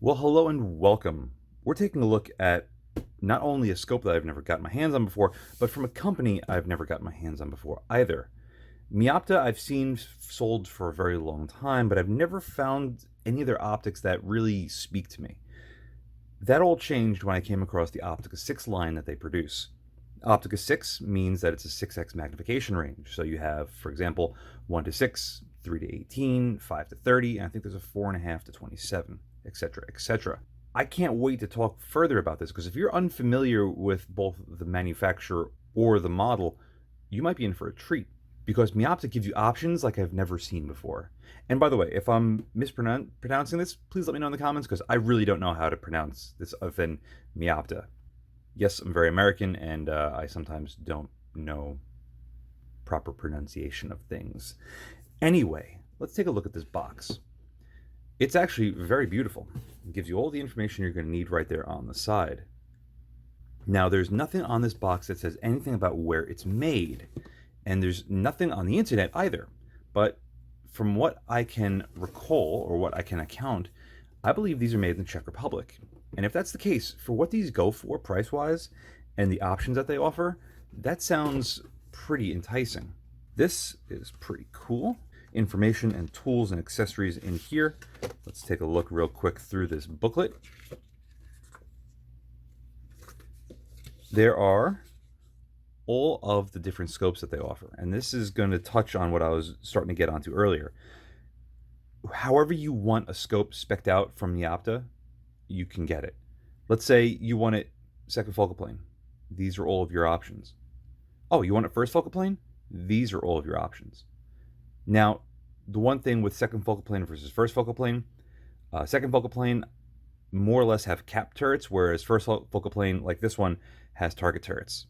Well, hello and welcome. We're taking a look at not only a scope that I've never gotten my hands on before, but from a company I've never gotten my hands on before either. MEOPTA I've seen sold for a very long time, but I've never found any of their optics that really speak to me. That all changed when I came across the Optika6 line that they produce. Optika6 means that it's a 6x magnification range. So you have, for example, 1 to 6, 3 to 18, 5 to 30, and I think there's a 4.5 to 27, etc., etc. I can't wait to talk further about this because if you're unfamiliar with both the manufacturer or the model, you might be in for a treat because MEOPTA gives you options like I've never seen before. And by the way, if I'm mispronouncing this, please let me know in the comments because I really don't know how to pronounce this other than MEOPTA. Yes, I'm very American and I sometimes don't know proper pronunciation of things. Anyway, let's take a look at this box. It's actually very beautiful. It gives you all the information you're going to need right there on the side. Now, there's nothing on this box that says anything about where it's made, and there's nothing on the internet either. But from what I can recall, or what I can account, I believe these are made in the Czech Republic. And if that's the case, for what these go for price-wise, and the options that they offer, that sounds pretty enticing. This is pretty cool. Information and tools and accessories in here. Let's take a look real quick through this booklet. There are all of the different scopes that they offer, and this is going to touch on what I was starting to get onto earlier. However you want a scope spec'd out from MEOPTA, you can get it. Let's say you want it second focal plane. These are all of your options. Oh, you want it first focal plane? These are all of your options. Now, the one thing with second focal plane versus first focal plane, second focal plane more or less have cap turrets, whereas first focal plane, like this one, has target turrets.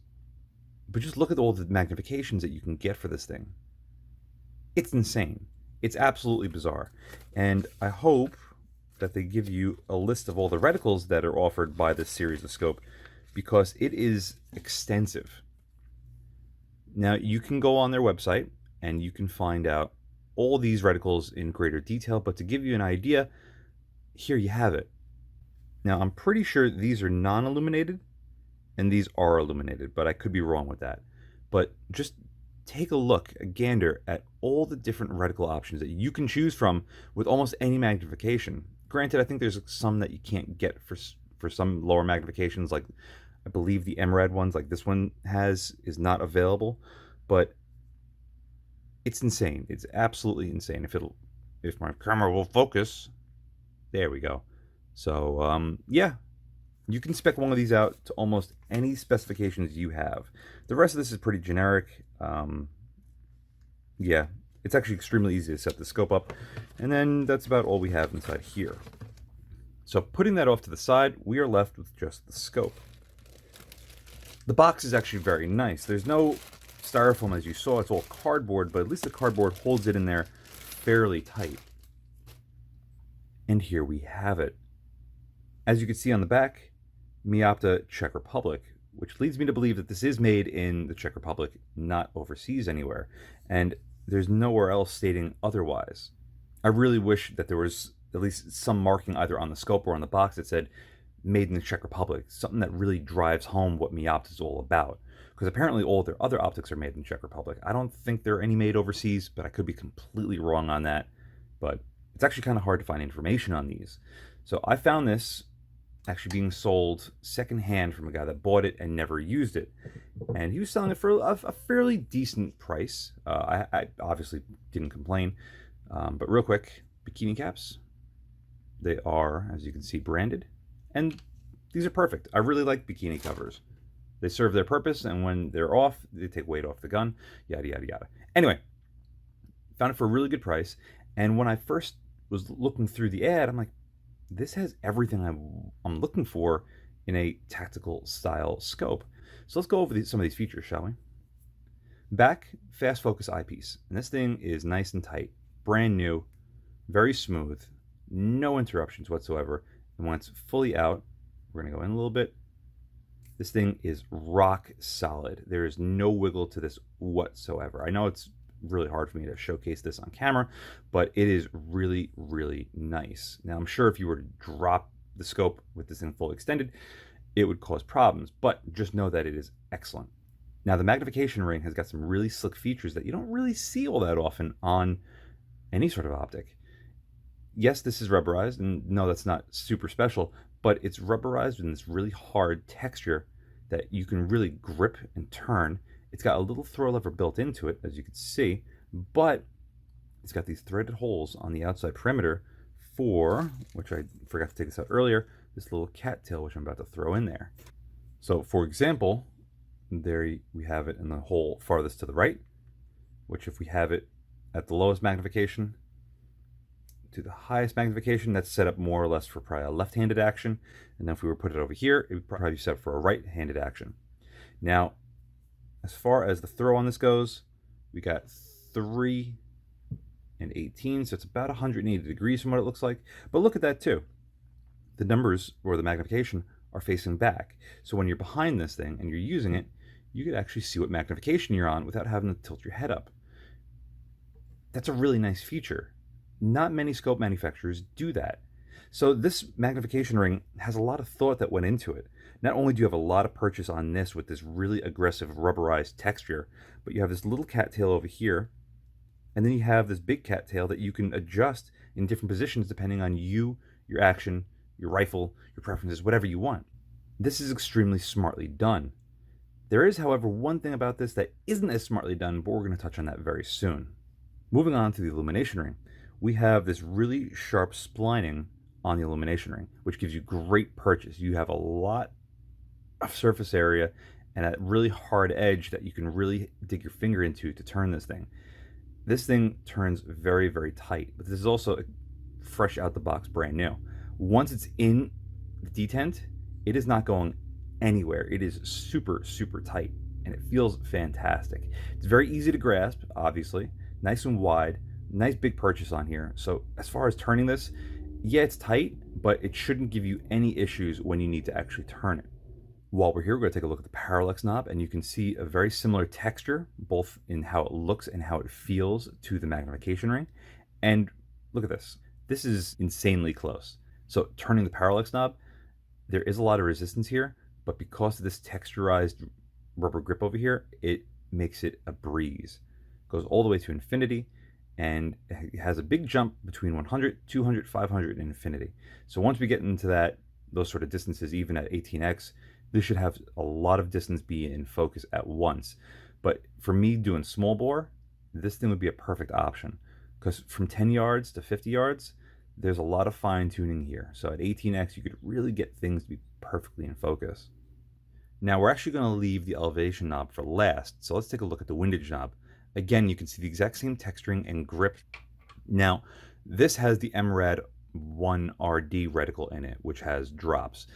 But just look at all the magnifications that you can get for this thing. It's insane. It's absolutely bizarre. And I hope that they give you a list of all the reticles that are offered by this series of scope, because it is extensive. Now, you can go on their website and you can find out all these reticles in greater detail, but to give you an idea, here you have it. Now, I'm pretty sure these are non-illuminated and these are illuminated, but I could be wrong with that. But just take a look, a gander at all the different reticle options that you can choose from with almost any magnification. Granted, I think there's some that you can't get for some lower magnifications, like I believe the MRAD ones, like this one is not available, but it's insane. It's absolutely insane. If my camera will focus, there we go. So yeah, you can spec one of these out to almost any specifications you have. The rest of this is pretty generic. Yeah, it's actually extremely easy to set the scope up, and then that's about all we have inside here. So putting that off to the side, we are left with just the scope. The box is actually very nice. There's no styrofoam as you saw, it's all cardboard, but at least the cardboard holds it in there fairly tight. And here we have it. As you can see on the back, MEOPTA Czech Republic, which leads me to believe that this is made in the Czech Republic, not overseas anywhere, and there's nowhere else stating otherwise. I really wish that there was at least some marking either on the scope or on the box that said made in the Czech Republic, something that really drives home what MEOPTA is all about. Because apparently all their other optics are made in the Czech Republic. I don't think there are any made overseas, but I could be completely wrong on that. But it's actually kind of hard to find information on these. So I found this actually being sold secondhand from a guy that bought it and never used it. And he was selling it for a fairly decent price. I obviously didn't complain. But real quick, bikini caps. They are, as you can see, branded. And these are perfect. I really like bikini covers. They serve their purpose, and when they're off, they take weight off the gun, yada, yada, yada. Anyway, found it for a really good price, and when I first was looking through the ad, I'm like, this has everything I'm looking for in a tactical style scope. So let's go over some of these features, shall we? Back, fast focus eyepiece, and this thing is nice and tight, brand new, very smooth, no interruptions whatsoever, and when it's fully out, we're going to go in a little bit. This thing is rock solid. There is no wiggle to this whatsoever. I know it's really hard for me to showcase this on camera, but it is really, really nice. Now, I'm sure if you were to drop the scope with this thing fully extended, it would cause problems, but just know that it is excellent. Now, the magnification ring has got some really slick features that you don't really see all that often on any sort of optic. Yes, this is rubberized, and no, that's not super special, but it's rubberized in this really hard texture that you can really grip and turn. It's got a little throw lever built into it, as you can see, but it's got these threaded holes on the outside perimeter for, which I forgot to take this out earlier, this little cattail, which I'm about to throw in there. So, for example, there we have it in the hole farthest to the right, which if we have it at the lowest magnification to the highest magnification, that's set up more or less for probably a left-handed action. And then if we were to put it over here, it would probably be set up for a right-handed action. Now, as far as the throw on this goes, we got 3 and 18, so it's about 180 degrees from what it looks like. But look at that too. The numbers, or the magnification, are facing back. So when you're behind this thing and you're using it, you could actually see what magnification you're on without having to tilt your head up. That's a really nice feature. Not many scope manufacturers do that. So this magnification ring has a lot of thought that went into it. Not only do you have a lot of purchase on this with this really aggressive rubberized texture, but you have this little cattail over here, and then you have this big cattail that you can adjust in different positions depending on you, your action, your rifle, your preferences, whatever you want. This is extremely smartly done. There is, however, one thing about this that isn't as smartly done, but we're going to touch on that very soon. Moving on to the illumination ring, we have this really sharp splining on the illumination ring, which gives you great purchase. You have a lot of surface area and a really hard edge that you can really dig your finger into to turn this thing. This thing turns very, very tight, but this is also fresh out the box, brand new. Once it's in the detent, it is not going anywhere. It is super, super tight, and it feels fantastic. It's very easy to grasp, obviously, nice and wide, nice big purchase on here. So as far as turning this, yeah, it's tight, but it shouldn't give you any issues when you need to actually turn it. While we're here, we're going to take a look at the parallax knob, and you can see a very similar texture, both in how it looks and how it feels to the magnification ring. And look at this. This is insanely close. So turning the parallax knob, there is a lot of resistance here, but because of this texturized rubber grip over here, it makes it a breeze. It goes all the way to infinity, and it has a big jump between 100, 200, 500, and infinity. So once we get into those sort of distances, even at 18x, this should have a lot of distance be in focus at once. But for me doing small bore, this thing would be a perfect option, because from 10 yards to 50 yards, there's a lot of fine tuning here. So at 18x, you could really get things to be perfectly in focus. Now we're actually going to leave the elevation knob for last. So let's take a look at the windage knob. Again, you can see the exact same texturing and grip. Now, this has the MRAD 1RD reticle in it, which has drops.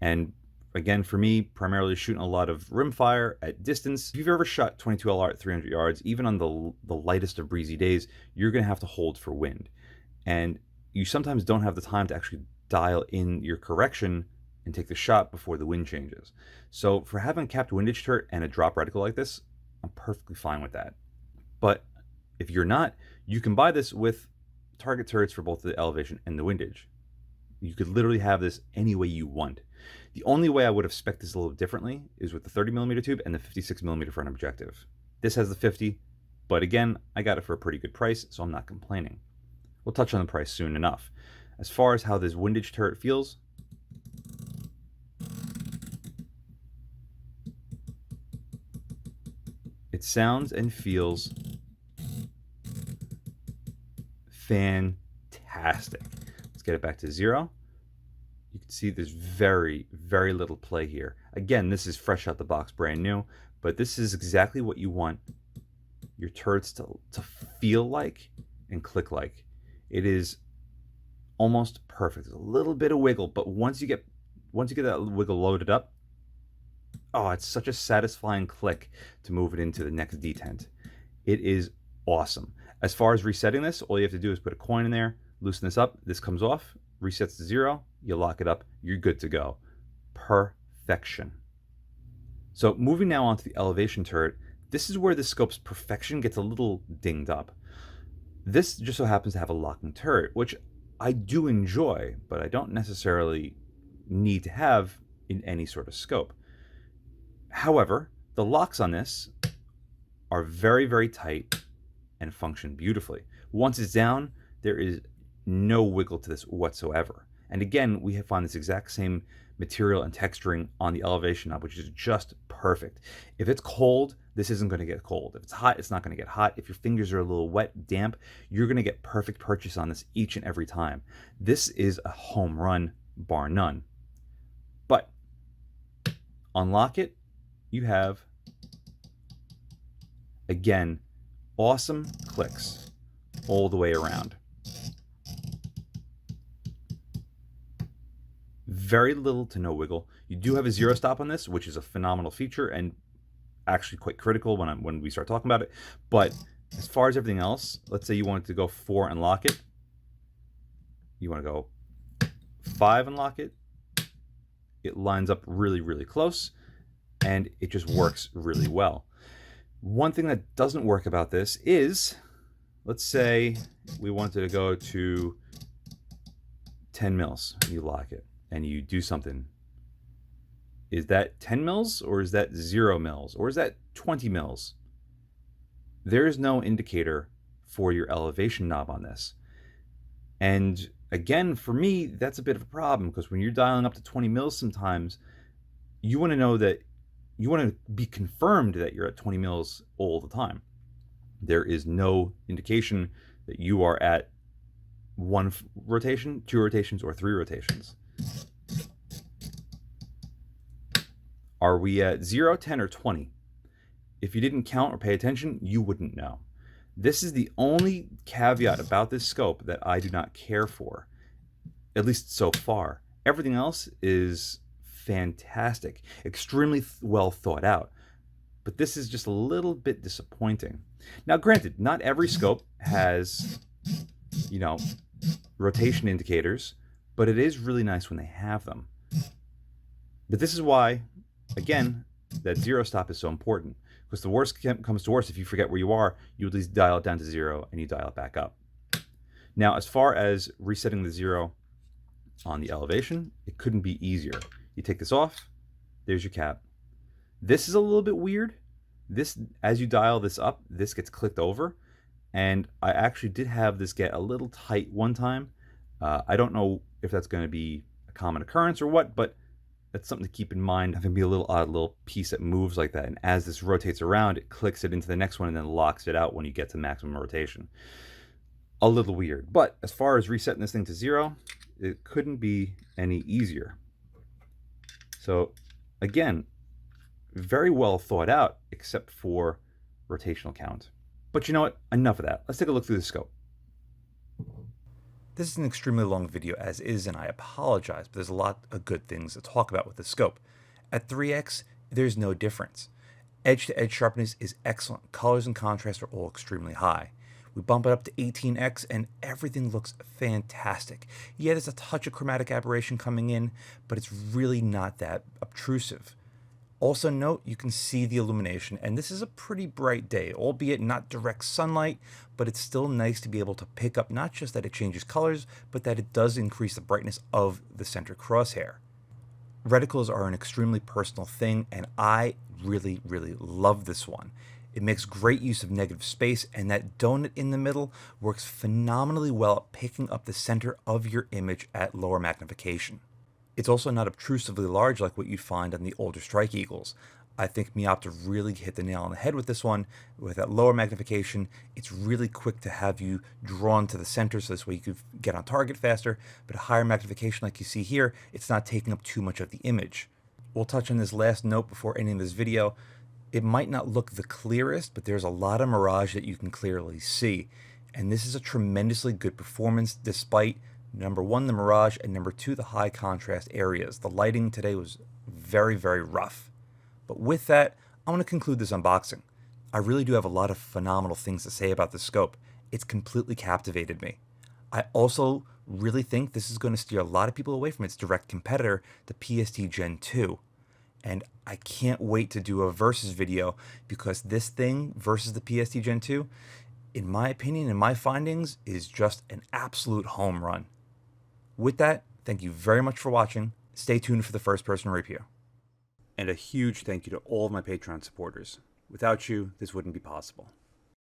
And again, for me, primarily shooting a lot of rimfire at distance. If you've ever shot 22 LR at 300 yards, even on the lightest of breezy days, you're going to have to hold for wind. And you sometimes don't have the time to actually dial in your correction and take the shot before the wind changes. So for having a capped windage turret and a drop reticle like this, I'm perfectly fine with that. But if you're not, you can buy this with target turrets for both the elevation and the windage. You could literally have this any way you want. The only way I would have spec'd this a little differently is with the 30mm tube and the 56mm front objective. This has the 50, but again, I got it for a pretty good price, so I'm not complaining. We'll touch on the price soon enough. As far as how this windage turret feels, it sounds and feels fantastic. Let's get it back to 0. You can see there's very, very little play here. Again, this is fresh out the box, brand new, but this is exactly what you want your turrets to feel like and click like. It is almost perfect. There's a little bit of wiggle, but once you get that wiggle loaded up, oh, it's such a satisfying click to move it into the next detent. It is awesome. As far as resetting this, all you have to do is put a coin in there, loosen this up, this comes off, resets to 0, you lock it up, you're good to go. Perfection. So moving now onto the elevation turret, this is where the scope's perfection gets a little dinged up. This just so happens to have a locking turret, which I do enjoy, but I don't necessarily need to have in any sort of scope. However, the locks on this are very, very tight and function beautifully. Once it's down, there is no wiggle to this whatsoever. And again, we find this exact same material and texturing on the elevation knob, which is just perfect. If it's cold, this isn't going to get cold. If it's hot, it's not going to get hot. If your fingers are a little wet, damp, you're going to get perfect purchase on this each and every time. This is a home run, bar none. But unlock it, you have, again, awesome clicks all the way around. Very little to no wiggle. You do have a zero stop on this, which is a phenomenal feature and actually quite critical when we start talking about it. But as far as everything else, let's say you wanted to go 4 and lock it. You want to go 5 and lock it. It lines up really, really close, and it just works really well. One thing that doesn't work about this is, let's say we wanted to go to 10 mils. You lock it and you do something. Is that 10 mils or is that 0 mils or is that 20 mils? There is no indicator for your elevation knob on this. And again, for me, that's a bit of a problem, because when you're dialing up to 20 mils sometimes, you want to know that you want to be confirmed that you're at 20 mils all the time. There is no indication that you are at 1 rotation, 2 rotations, or 3 rotations. Are we at 0, 10, or 20? If you didn't count or pay attention, you wouldn't know. This is the only caveat about this scope that I do not care for, at least so far. Everything else is fantastic, extremely well thought out, but this is just a little bit disappointing. Now, granted, not every scope has, rotation indicators, but it is really nice when they have them. But this is why, again, that zero stop is so important, because the worst comes to worst, if you forget where you are, you at least dial it down to 0 and you dial it back up. Now, as far as resetting the 0 on the elevation, it couldn't be easier. You take this off, there's your cap. This is a little bit weird. This, as you dial this up, this gets clicked over, and I actually did have this get a little tight one time. I don't know if that's going to be a common occurrence or what, but that's something to keep in mind. It can be a little odd little piece that moves like that, and as this rotates around, it clicks it into the next one and then locks it out when you get to maximum rotation. A little weird, but as far as resetting this thing to 0, it couldn't be any easier. So again, very well thought out, except for rotational count. But you know what? Enough of that. Let's take a look through the scope. This is an extremely long video as is, and I apologize, but there's a lot of good things to talk about with the scope. At 3x, there's no difference. Edge-to-edge sharpness is excellent. Colors and contrast are all extremely high. We bump it up to 18x and everything looks fantastic. Yeah, there's a touch of chromatic aberration coming in, but it's really not that obtrusive. Also note, you can see the illumination, and this is a pretty bright day, albeit not direct sunlight, but it's still nice to be able to pick up not just that it changes colors, but that it does increase the brightness of the center crosshair. Reticles are an extremely personal thing, and I really, really love this one. It makes great use of negative space, and that donut in the middle works phenomenally well at picking up the center of your image at lower magnification. It's also not obtrusively large like what you'd find on the older Strike Eagles. I think MEOPTA really hit the nail on the head with this one. With that lower magnification, it's really quick to have you drawn to the center, so this way you could get on target faster, but a higher magnification like you see here, it's not taking up too much of the image. We'll touch on this last note before ending this video. It might not look the clearest, but there's a lot of mirage that you can clearly see. And this is a tremendously good performance despite, number 1, the mirage, and number 2, the high contrast areas. The lighting today was very, very rough. But with that, I want to conclude this unboxing. I really do have a lot of phenomenal things to say about the scope. It's completely captivated me. I also really think this is going to steer a lot of people away from its direct competitor, the PST Gen 2. And I can't wait to do a versus video, because this thing versus the PST Gen 2, in my opinion and my findings, is just an absolute home run. With that, thank you very much for watching. Stay tuned for the first person review. And a huge thank you to all of my Patreon supporters. Without you, this wouldn't be possible.